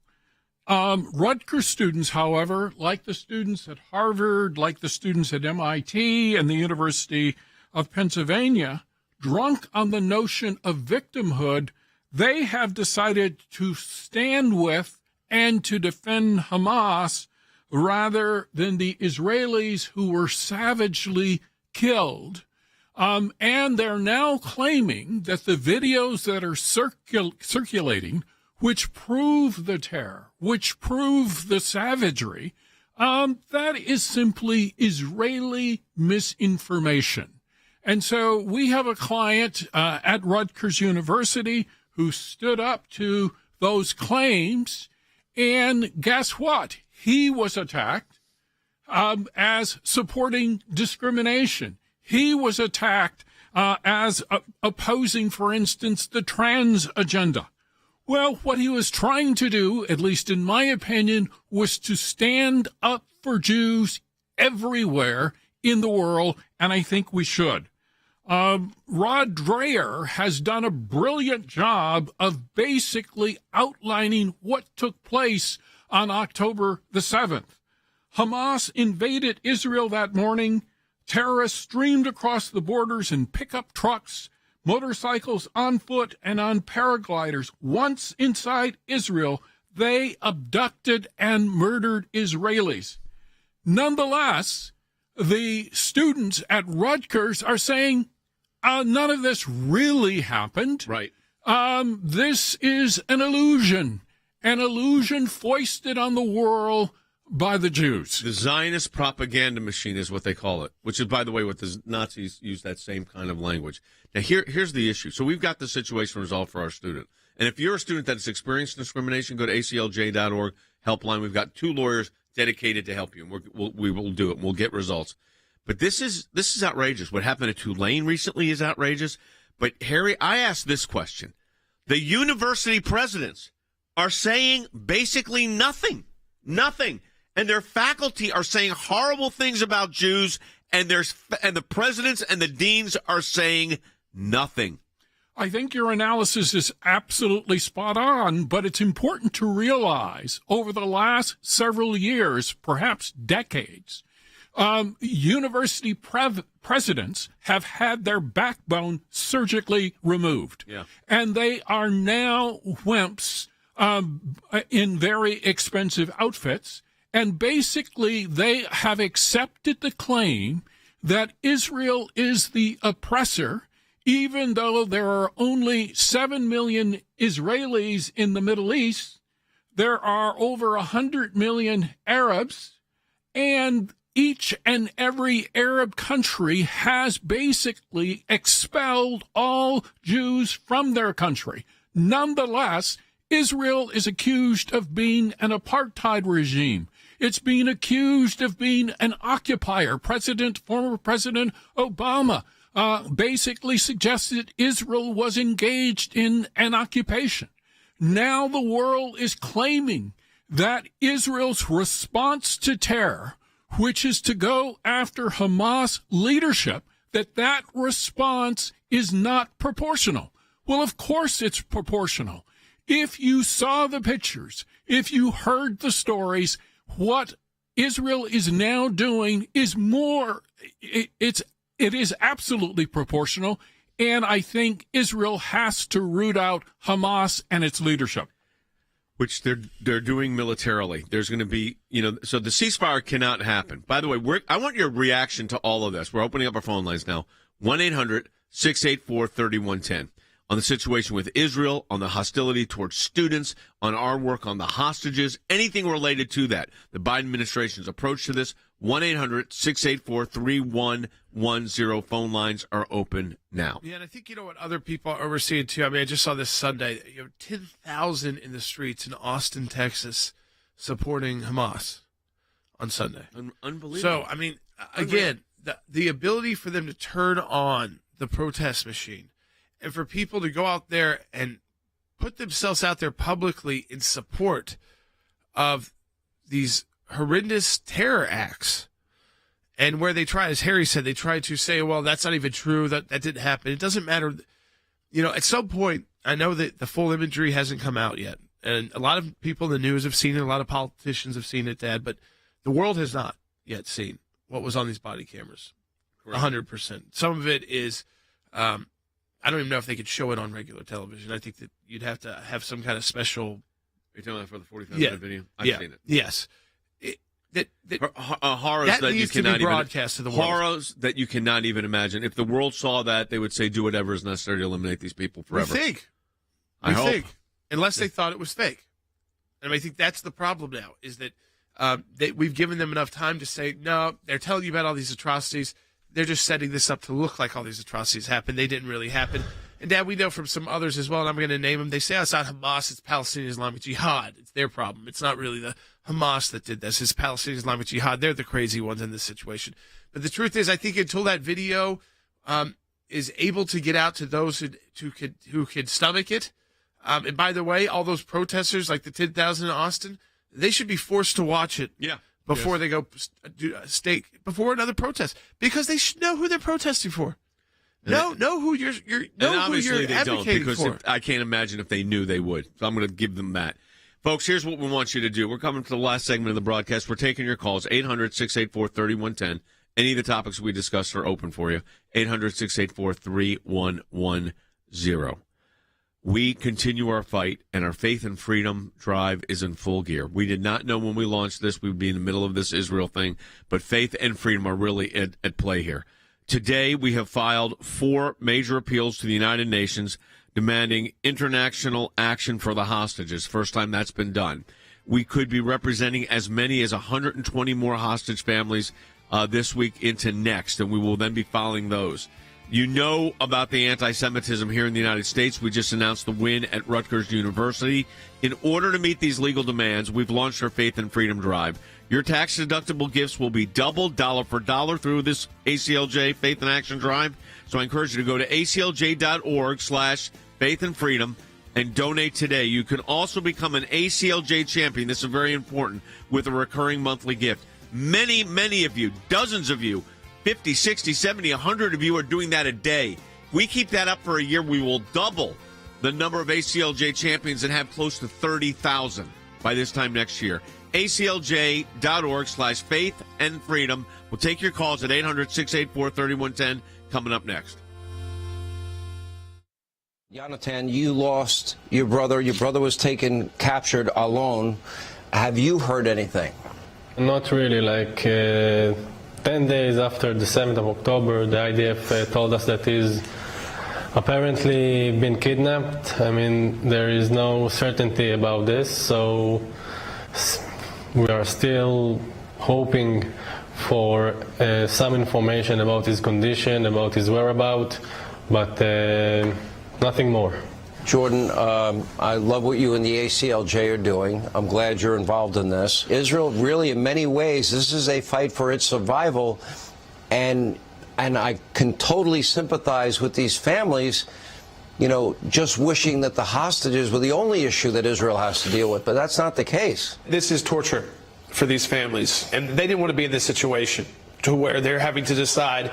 Rutgers students, however, like the students at Harvard, like the students at MIT and the University of Pennsylvania, drunk on the notion of victimhood, they have decided to stand with and to defend Hamas rather than the Israelis who were savagely killed. And they're now claiming that the videos that are circulating, which prove the terror, which prove the savagery, that is simply Israeli misinformation. And so we have a client at Rutgers University who stood up to those claims, and guess what? He was attacked as supporting discrimination. He was attacked as opposing, for instance, the trans agenda. Well, what he was trying to do, at least in my opinion, was to stand up for Jews everywhere in the world, and I think we should. Rod Dreher has done a brilliant job of basically outlining what took place on October the 7th. Hamas invaded Israel that morning. Terrorists streamed across the borders in pickup trucks, motorcycles, on foot, and on paragliders. Once inside Israel, they abducted and murdered Israelis. Nonetheless, the students at Rutgers are saying, none of this really happened. Right. This is an illusion foisted on the world by the Jews. The Zionist propaganda machine is what they call it, which is, by the way, what the Nazis use that same kind of language. Now, here's the issue. So we've got the situation resolved for our student. And if you're a student that has experienced discrimination, go to ACLJ.org helpline. We've got 2 lawyers dedicated to help you, and we will do it, and we'll get results. But this is outrageous. What happened at Tulane recently is outrageous. But, Harry, I asked this question. The university presidents are saying basically nothing. And their faculty are saying horrible things about Jews, and the presidents and the deans are saying nothing. I think your analysis is absolutely spot on, but it's important to realize over the last several years, perhaps decades, university presidents have had their backbone surgically removed. Yeah. And they are now wimps in very expensive outfits. And basically, they have accepted the claim that Israel is the oppressor, even though there are only 7 million Israelis in the Middle East. There are over 100 million Arabs, and each and every Arab country has basically expelled all Jews from their country. Nonetheless, Israel is accused of being an apartheid regime. It's being accused of being an occupier. Former President Obama basically suggested Israel was engaged in an occupation. Now the world is claiming that Israel's response to terror, which is to go after Hamas leadership, that response is not proportional. Well, of course it's proportional. If you saw the pictures, if you heard the stories, what Israel is now doing is it is absolutely proportional, and I think Israel has to root out Hamas and its leadership. Which they're doing militarily. There's going to be, so the ceasefire cannot happen. By the way, I want your reaction to all of this. We're opening up our phone lines now. 1-800-684-3110. On the situation with Israel, on the hostility towards students, on our work on the hostages, anything related to that. The Biden administration's approach to this, 1-800-684-3110. Phone lines are open now. Yeah, and I think you know what other people are overseeing too. I mean, I just saw this Sunday, 10,000 in the streets in Austin, Texas, supporting Hamas on Sunday. Unbelievable. So, I mean, again, the ability for them to turn on the protest machine and for people to go out there and put themselves out there publicly in support of these horrendous terror acts. And where they try, as Harry said, they try to say, well, that's not even true, that didn't happen. It doesn't matter. You know, at some point, I know that the full imagery hasn't come out yet. And a lot of people in the news have seen it, a lot of politicians have seen it, Dad, but the world has not yet seen what was on these body cameras. 100%. Some of it is, I don't even know if they could show it on regular television. I think that you'd have to have some kind of special. You're talking about for the 45-minute video? I've seen it. Yes. Horrors that you cannot be broadcast to the world. Horrors that you cannot even imagine. If the world saw that, they would say, do whatever is necessary to eliminate these people forever. We think. I hope. Unless they thought it was fake. And I think that's the problem now, is that we've given them enough time to say, no, they're telling you about all these atrocities. They're just setting this up to look like all these atrocities happened. They didn't really happen. And, Dad, we know from some others as well, and I'm going to name them, they say, oh, it's not Hamas, it's Palestinian Islamic Jihad. It's their problem. It's not really the Hamas that did this. It's Palestinian Islamic Jihad. They're the crazy ones in this situation. But the truth is, I think until that video is able to get out to those who could stomach it, and by the way, all those protesters, like the 10,000 in Austin, they should be forced to watch it before they go stake before another protest, because they should know who they're protesting for. Know who you're obviously they don't, because for. I can't imagine if they knew they would. So I'm going to give them that. Folks, here's what we want you to do. We're coming to the last segment of the broadcast. We're taking your calls, 800-684-3110. Any of the topics we discussed are open for you, 800-684-3110. We continue our fight, and our faith and freedom drive is in full gear. We did not know when we launched this we would be in the middle of this Israel thing, but faith and freedom are really at play here. Today, we have filed 4 major appeals to the United Nations demanding international action for the hostages. First time that's been done. We could be representing as many as 120 more hostage families this week into next, and we will then be filing those. You know about the anti-Semitism here in the United States. We just announced the win at Rutgers University. In order to meet these legal demands, we've launched our Faith and Freedom Drive. Your tax-deductible gifts will be doubled dollar for dollar through this ACLJ Faith and Action Drive. So I encourage you to go to aclj.org/faith and freedom and donate today. You can also become an ACLJ champion. This is very important, with a recurring monthly gift. Many, many of you, dozens of you, 50, 60, 70, 100 of you are doing that a day. If we keep that up for a year, we will double the number of ACLJ champions and have close to 30,000 by this time next year. aclj.org/faith and freedom. We'll take your calls at 800-684-3110 coming up next. Jonathan, you lost your brother. Your brother was captured alone. Have you heard anything? Not really. 10 days after the 7th of October, the IDF told us that he's apparently been kidnapped. I mean, there is no certainty about this, so we are still hoping for some information about his condition, about his whereabouts, but nothing more. Jordan, I love what you and the ACLJ are doing. I'm glad you're involved in this. Israel, really, in many ways, this is a fight for its survival, and I can totally sympathize with these families, just wishing that the hostages were the only issue that Israel has to deal with, but that's not the case. This is torture for these families, and they didn't want to be in this situation to where they're having to decide,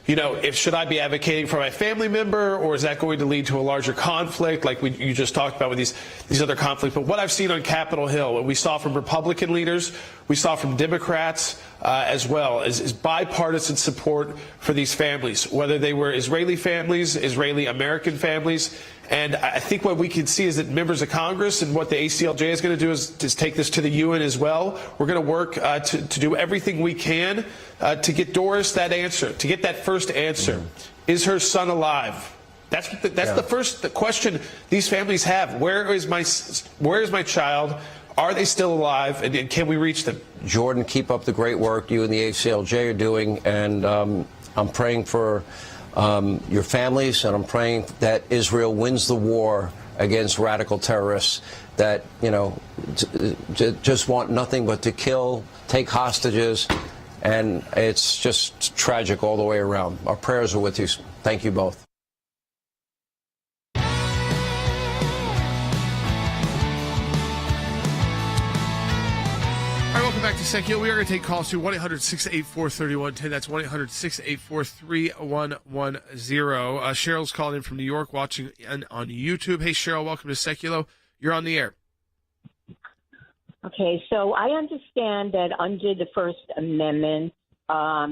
if should I be advocating for my family member, or is that going to lead to a larger conflict like you just talked about with these other conflicts? But what I've seen on Capitol Hill, what we saw from Republican leaders, we saw from Democrats as well, is bipartisan support for these families, whether they were Israeli families, Israeli American families. And I think what we can see is that members of Congress, and what the ACLJ is going to do is take this to the UN as well. We're going to work to do everything we can to get Doris that answer, to get that first answer. Mm-hmm. Is her son alive? That's the first question these families have. Where is my child? Are they still alive? And can we reach them? Jordan, keep up the great work you and the ACLJ are doing. And I'm praying for your families, and I'm praying that Israel wins the war against radical terrorists that, just want nothing but to kill, take hostages, and it's just tragic all the way around. Our prayers are with you. Thank you both. to Sekulow. We are going to take calls to 1-800-684-3110. That's 1-800-684-3110. Cheryl's calling in from New York, watching on YouTube. Hey, Cheryl, welcome to Sekulow. You're on the air. Okay, so I understand that under the First Amendment,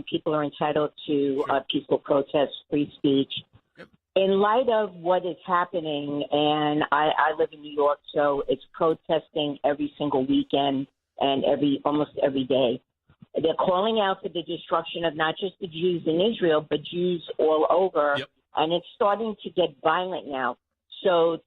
people are entitled to peaceful protest, free speech. Yep. In light of what is happening, and I live in New York, so it's protesting every single weekend and almost every day. They're calling out for the destruction of not just the Jews in Israel, but Jews all over, Yep. and it's starting to get violent now. So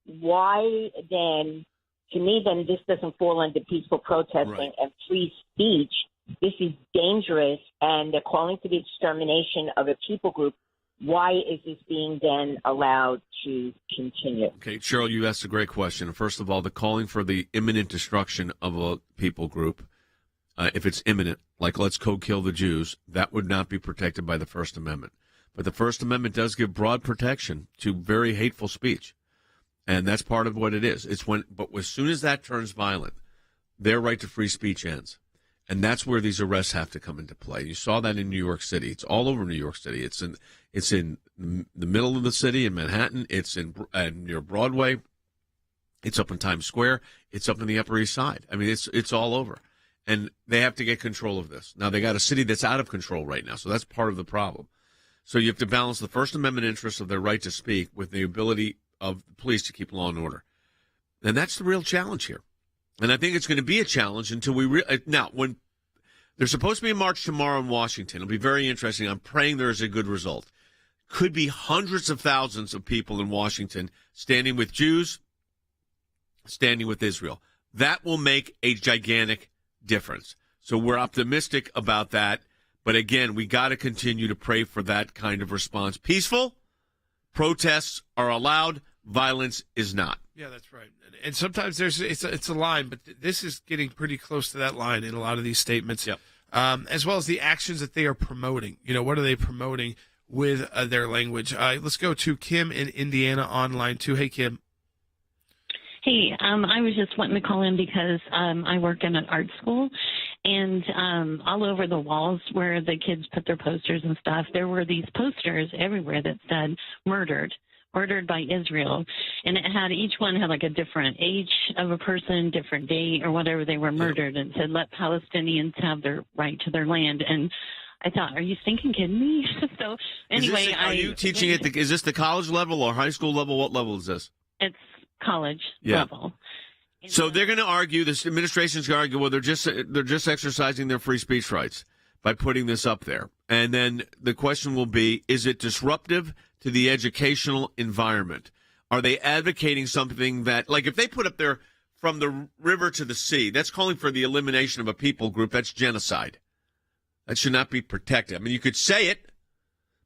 why then? To me, then this doesn't fall under peaceful protesting and free speech. This is dangerous, and they're calling for the extermination of a people group. Why is this being then allowed to continue? Okay, Cheryl, you asked a great question. First of all, the calling for the imminent destruction of a people group, if it's imminent, like let's kill the Jews, that would not be protected by the First Amendment. But the First Amendment does give broad protection to very hateful speech. And that's part of what it is. But as soon as that turns violent, their right to free speech ends. And that's where these arrests have to come into play. You saw that in New York City. It's all over New York City. It's in the middle of the city in Manhattan. It's near Broadway. It's up in Times Square. It's up in the Upper East Side. I mean, it's all over. And they have to get control of this. Now, they got a city that's out of control right now, so that's part of the problem. So you have to balance the First Amendment interests of their right to speak with the ability of the police to keep law and order. And that's the real challenge here. And I think it's going to be a challenge until now, when there's supposed to be a march tomorrow in Washington, it'll be very interesting. I'm praying there's a good result. Could be hundreds of thousands of people in Washington standing with Jews, standing with Israel. That will make a gigantic difference. So we're optimistic about that. But again, we got to continue to pray for that kind of response. Peaceful protests are allowed. Violence is not. Yeah, that's right. And sometimes it's a line, but this is getting pretty close to that line in a lot of these statements, as well as the actions that they are promoting. You know, what are they promoting with their language? Let's go to Kim in Indiana on line 2. Hey, Kim. Hey, I was just wanting to call in because I work in an art school, and all over the walls where the kids put their posters and stuff, there were these posters everywhere that said murdered by Israel, and each one had like a different age of a person, different date or whatever they were murdered, and said let Palestinians have their right to their land. And I thought, are you stinking kidding me? So anyway, are you teaching at is this the college level or high school level? What level is this? It's college level. So they're going to argue, this administration's going to argue, well, they're just exercising their free speech rights by putting this up there. And then the question will be, is it disruptive to the educational environment? Are they advocating something that, like if they put up there from the river to the sea, that's calling for the elimination of a people group, that's genocide. That should not be protected. I mean, you could say it,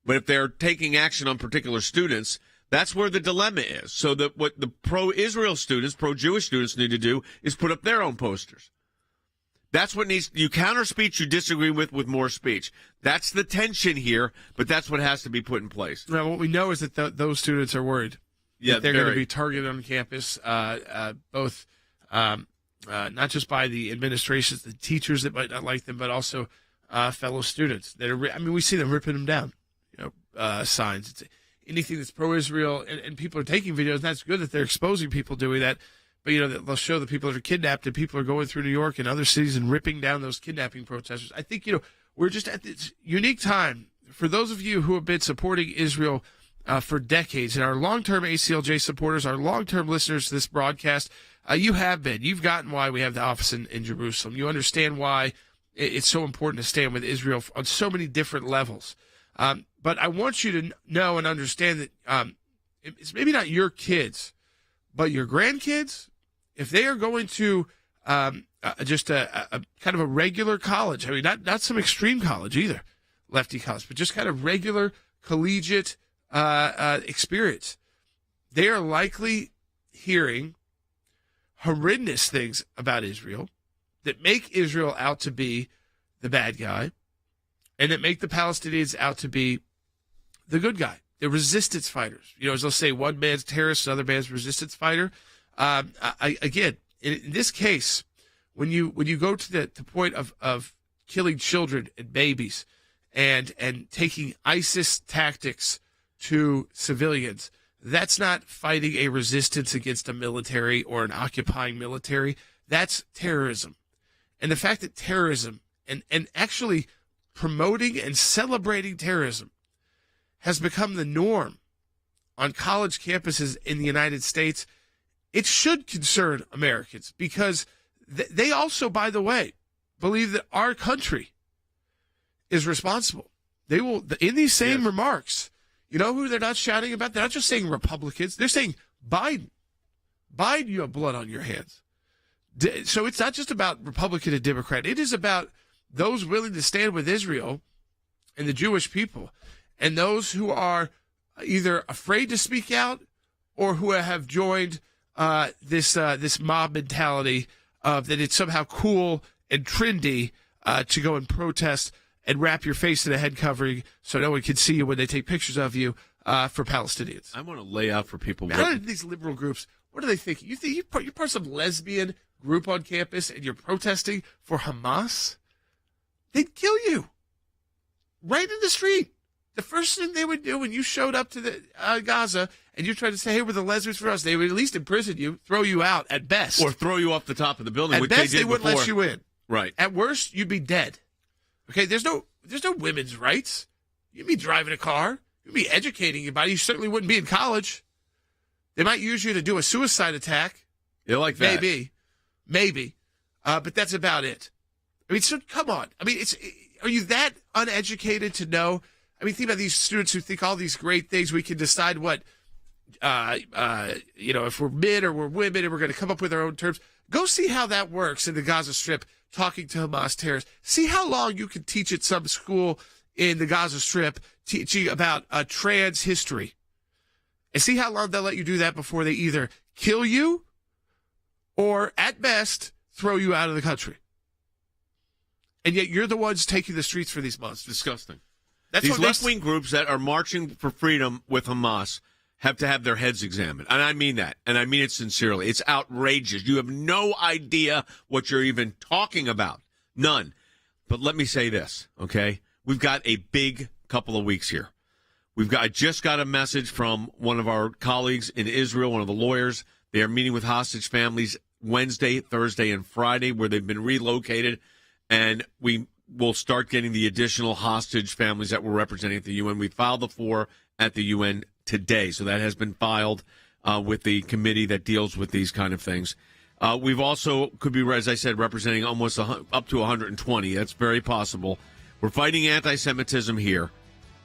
but if they're taking action on particular students, that's where the dilemma is. So that what the pro-Israel students, pro-Jewish students need to do is put up their own posters. That's what you counter speech you disagree with more speech. That's the tension here, but that's what has to be put in place. Now, what we know is that those students are worried. Yeah, that they're going to be targeted on campus, both not just by the administrations, the teachers that might not like them, but also fellow students that are. I mean, we see them ripping them down. Signs. It's anything that's pro-Israel, and people are taking videos. And that's good that they're exposing people doing that. But, they'll show the people that are kidnapped, and people are going through New York and other cities and ripping down those kidnapping protesters. I think, we're just at this unique time. For those of you who have been supporting Israel for decades, and our long-term ACLJ supporters, our long-term listeners to this broadcast, you have been. You've gotten why we have the office in Jerusalem. You understand why it's so important to stand with Israel on so many different levels. But I want you to know and understand that it's maybe not your kids, but your grandkids, if they are going to just a kind of a regular college, I mean, not some extreme college either, lefty college, but just kind of regular collegiate experience, they are likely hearing horrendous things about Israel that make Israel out to be the bad guy and that make the Palestinians out to be the good guy, the resistance fighters. As they'll say, one man's terrorist, another man's resistance fighter. Again, in this case, when you go to the point of killing children and babies and taking ISIS tactics to civilians, that's not fighting a resistance against a military or an occupying military. That's terrorism. And the fact that terrorism and actually promoting and celebrating terrorism has become the norm on college campuses in the United States, it should concern Americans, because they also, by the way, believe that our country is responsible. They will, in these same remarks, you know who they're not shouting about? They're not just saying Republicans. They're saying Biden. Biden, you have blood on your hands. So it's not just about Republican and Democrat. It is about those willing to stand with Israel and the Jewish people, and those who are either afraid to speak out or who have joined this mob mentality of that it's somehow cool and trendy to go and protest and wrap your face in a head covering so no one can see you when they take pictures of you for Palestinians. I want to lay out for people. These liberal groups, what are they thinking? You think you're part of some lesbian group on campus and you're protesting for Hamas? They'd kill you right in the street. The first thing they would do when you showed up to the Gaza and you tried to say, hey, we're the lesbians for us, they would at least imprison you, throw you out at best. Or throw you off the top of the building, at which best, they did wouldn't before. let you in. Right. At worst, you'd be dead. Okay, there's no women's rights. You'd be driving a car. You'd be educating your body. You certainly wouldn't be in college. They might use you to do a suicide attack. You like that? Maybe. But that's about it. I mean, so come on. I mean, are you that uneducated to know? I mean, think about these students who think all these great things. We can decide what, if we're men or we're women, and we're going to come up with our own terms. Go see how that works in the Gaza Strip, talking to Hamas terrorists. See how long you can teach at some school in the Gaza Strip teaching about trans history. And see how long they'll let you do that before they either kill you or, at best, throw you out of the country. And yet you're the ones taking the streets for these months. Disgusting. That's these left-wing groups that are marching for freedom with Hamas have to have their heads examined. And I mean that. And I mean it sincerely. It's outrageous. You have no idea what you're even talking about. None. But let me say this, okay? We've got a big couple of weeks here. I just got a message from one of our colleagues in Israel, one of the lawyers. They are meeting with hostage families Wednesday, Thursday, and Friday, where they've been relocated. And we will start getting the additional hostage families that we're representing at the UN. We filed the 4 at the UN today. So that has been filed with the committee that deals with these kind of things. We've also could be, as I said, representing almost up to 120. That's very possible. We're fighting anti-Semitism here.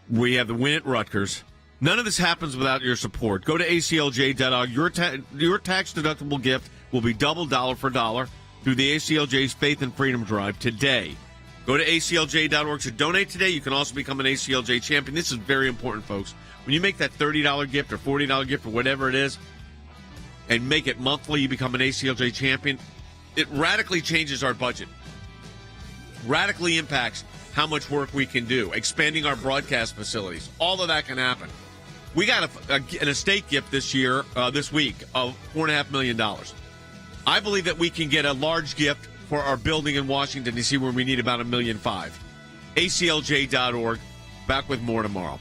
We have the win at Rutgers. None of this happens without your support. Go to ACLJ.org. Your tax-deductible gift will be double dollar for dollar through the ACLJ's Faith and Freedom Drive today. Go to ACLJ.org to donate today. You can also become an ACLJ champion. This is very important, folks. When you make that $30 gift or $40 gift or whatever it is and make it monthly, you become an ACLJ champion, it radically changes our budget, radically impacts how much work we can do, expanding our broadcast facilities. All of that can happen. We got an estate gift this week of $4.5 million. I believe that we can get a large gift for our building in Washington, D.C., where we need about $1.5 million. ACLJ.org. Back with more tomorrow.